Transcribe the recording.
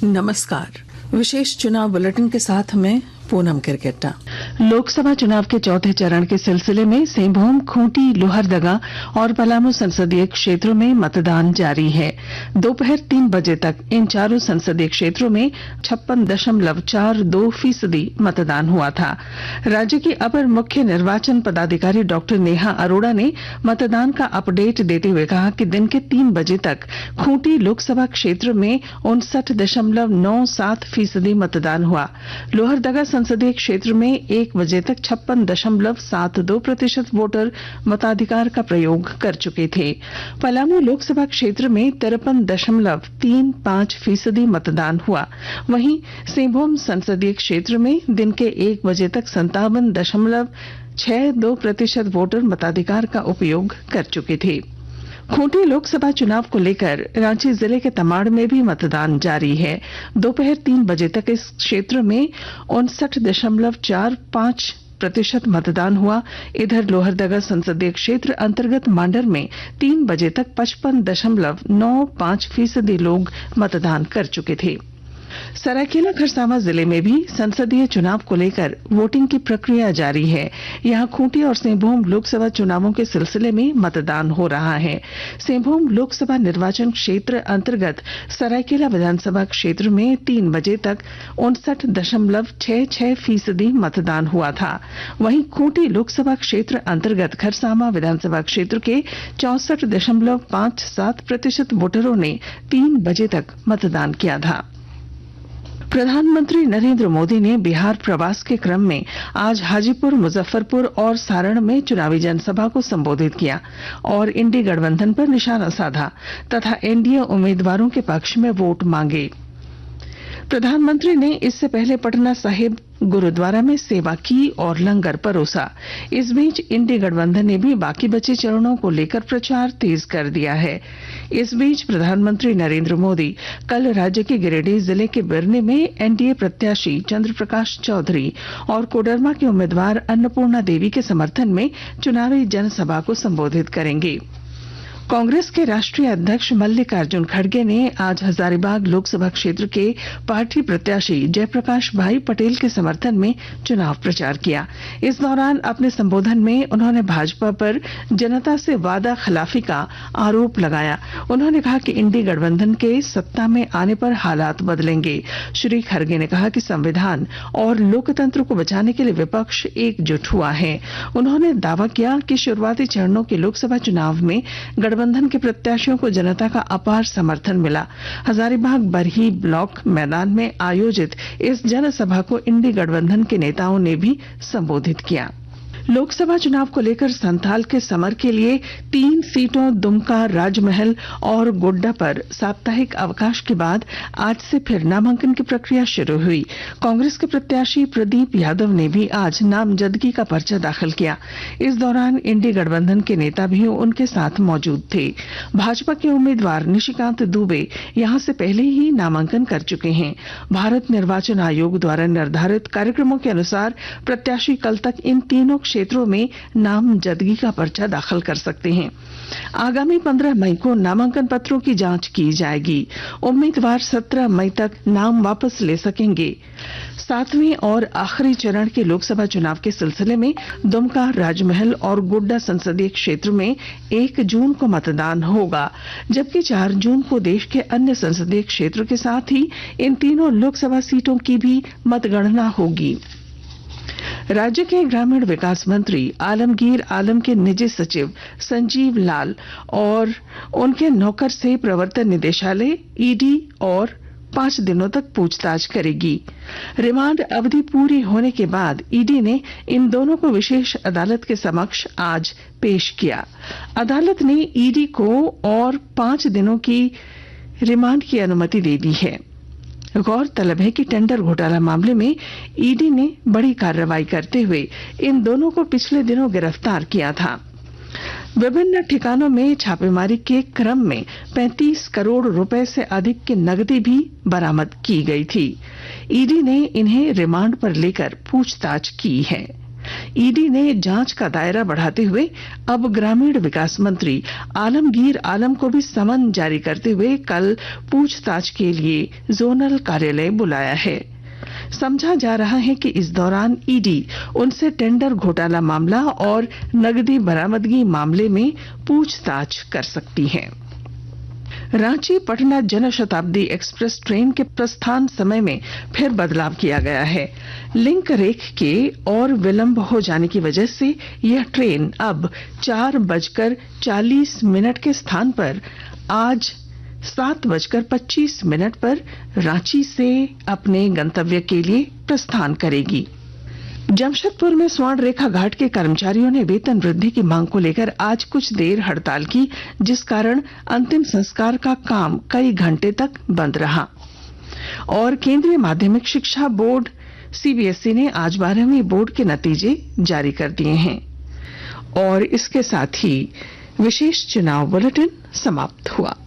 नमस्कार। विशेष चुनाव बुलेटिन के साथ में पूनम किरकेटा। लोकसभा चुनाव के चौथे चरण के सिलसिले में सिंहभूम, खूंटी, लोहरदगा और पलामू संसदीय क्षेत्रों में मतदान जारी है। दोपहर 3 बजे तक इन चारों संसदीय क्षेत्रों में 56.42% मतदान हुआ था। राज्य की अपर मुख्य निर्वाचन पदाधिकारी डॉक्टर नेहा अरोड़ा ने मतदान का अपडेट देते हुए कहा कि दिन के 3 बजे तक खूंटी लोकसभा क्षेत्र में 59.97% मतदान हुआ। लोहरदगा संसदीय क्षेत्र में 1 बजे तक 56.72% वोटर मताधिकार का प्रयोग कर चुके थे। पलामू लोकसभा क्षेत्र में 53.35% मतदान हुआ। वहीं सिंहभूम संसदीय क्षेत्र में दिन के 1 बजे तक 57.62% वोटर मताधिकार का उपयोग कर चुके थे। खूंटी लोकसभा चुनाव को लेकर रांची जिले के तमाड़ में भी मतदान जारी है। दोपहर 3 बजे तक इस क्षेत्र में 59.45% मतदान हुआ। इधर लोहरदगा संसदीय क्षेत्र अंतर्गत मांडर में 3 बजे तक 55.95% लोग मतदान कर चुके थे। सरायकेला खरसावां जिले में भी संसदीय चुनाव को लेकर वोटिंग की प्रक्रिया जारी है। यहां खूंटी और सिंहभूम लोकसभा चुनावों के सिलसिले में मतदान हो रहा है। सिंहभूम लोकसभा निर्वाचन क्षेत्र अंतर्गत सरायकेला विधानसभा क्षेत्र में 3 बजे तक 59.66% मतदान हुआ था। वहीं खूंटी लोकसभा क्षेत्र अंतर्गत खरसावां विधानसभा क्षेत्र के 64.57% वोटरों ने 3 बजे तक मतदान किया था। प्रधानमंत्री नरेंद्र मोदी ने बिहार प्रवास के क्रम में आज हाजीपुर, मुजफ्फरपुर और सारण में चुनावी जनसभा को संबोधित किया और इंडी गठबंधन पर निशाना साधा तथा एनडीए उम्मीदवारों के पक्ष में वोट मांगे। प्रधानमंत्री ने इससे पहले पटना साहिब गुरुद्वारा में सेवा की और लंगर परोसा। इस बीच इंडी गठबंधन ने भी बाकी बचे चरणों को लेकर प्रचार तेज कर दिया है। इस बीच प्रधानमंत्री नरेंद्र मोदी कल राज्य के गिरिडीह जिले के बिरनी में एनडीए प्रत्याशी चंद्र प्रकाश चौधरी और कोडरमा के उम्मीदवार अन्नपूर्णा देवी के समर्थन में चुनावी जनसभा को संबोधित करेंगे। कांग्रेस के राष्ट्रीय अध्यक्ष मल्लिकार्जुन खड़गे ने आज हजारीबाग लोकसभा क्षेत्र के पार्टी प्रत्याशी जयप्रकाश भाई पटेल के समर्थन में चुनाव प्रचार किया। इस दौरान अपने संबोधन में उन्होंने भाजपा पर जनता से वादा खिलाफी का आरोप लगाया। उन्होंने कहा कि इंडी गठबंधन के सत्ता में आने पर हालात बदलेंगे। श्री खड़गे ने कहा कि संविधान और लोकतंत्र को बचाने के लिए विपक्ष एकजुट हुआ है। उन्होंने दावा किया कि शुरुआती चरणों के लोकसभा चुनाव में गठबंधन के प्रत्याशियों को जनता का अपार समर्थन मिला। हजारीबाग बरही ब्लॉक मैदान में आयोजित इस जनसभा को इंडी गठबंधन के नेताओं ने भी संबोधित किया। लोकसभा चुनाव को लेकर संथाल के समर के लिए 3 सीटों दुमका, राजमहल और गोड्डा पर साप्ताहिक अवकाश के बाद आज से फिर नामांकन की प्रक्रिया शुरू हुई। कांग्रेस के प्रत्याशी प्रदीप यादव ने भी आज नामजदगी का पर्चा दाखिल किया। इस दौरान इंडी गठबंधन के नेता भी उनके साथ मौजूद थे। भाजपा के उम्मीदवार निशिकांत दुबे यहां से पहले ही नामांकन कर चुके हैं। भारत निर्वाचन आयोग द्वारा निर्धारित कार्यक्रमों के अनुसार प्रत्याशी कल तक इन तीनों क्षेत्रों में नामजदगी का पर्चा दाखिल कर सकते हैं। आगामी 15 मई को नामांकन पत्रों की जांच की जाएगी। उम्मीदवार 17 मई तक नाम वापस ले सकेंगे। 7वें और आखिरी चरण के लोकसभा चुनाव के सिलसिले में दुमका, राजमहल और गोड्डा संसदीय क्षेत्र में 1 जून को मतदान होगा, जबकि 4 जून को देश के अन्य संसदीय क्षेत्र के साथ ही इन तीनों लोकसभा सीटों की भी मतगणना होगी। राज्य के ग्रामीण विकास मंत्री आलमगीर आलम के निजी सचिव संजीव लाल और उनके नौकर से प्रवर्तन निदेशालय ईडी और 5 दिनों तक पूछताछ करेगी। रिमांड अवधि पूरी होने के बाद ईडी ने इन दोनों को विशेष अदालत के समक्ष आज पेश किया। अदालत ने ईडी को और 5 दिनों की रिमांड की अनुमति दे दी है। गौरतलब है कि टेंडर घोटाला मामले में ईडी ने बड़ी कार्रवाई करते हुए इन दोनों को पिछले दिनों गिरफ्तार किया था। विभिन्न ठिकानों में छापेमारी के क्रम में 35 करोड़ रुपए से अधिक की नकदी भी बरामद की गई थी। ईडी ने इन्हें रिमांड पर लेकर पूछताछ की है। ईडी ने जांच का दायरा बढ़ाते हुए अब ग्रामीण विकास मंत्री आलमगीर आलम को भी समन जारी करते हुए कल पूछताछ के लिए जोनल कार्यालय बुलाया है। समझा जा रहा है कि इस दौरान ईडी उनसे टेंडर घोटाला मामला और नकदी बरामदगी मामले में पूछताछ कर सकती है। रांची पटना जनशताब्दी एक्सप्रेस ट्रेन के प्रस्थान समय में फिर बदलाव किया गया है। लिंक रेख के और विलंब हो जाने की वजह से यह ट्रेन अब 4:40 के स्थान पर आज 7:25 पर रांची से अपने गंतव्य के लिए प्रस्थान करेगी। जमशेदपुर में स्वर्ण रेखा घाट के कर्मचारियों ने वेतन वृद्धि की मांग को लेकर आज कुछ देर हड़ताल की, जिस कारण अंतिम संस्कार का काम कई घंटे तक बंद रहा। और केंद्रीय माध्यमिक शिक्षा बोर्ड सीबीएसई ने आज 12वीं बोर्ड के नतीजे जारी कर दिए हैं। और इसके साथ ही विशेष चुनाव बुलेटिन समाप्त हुआ।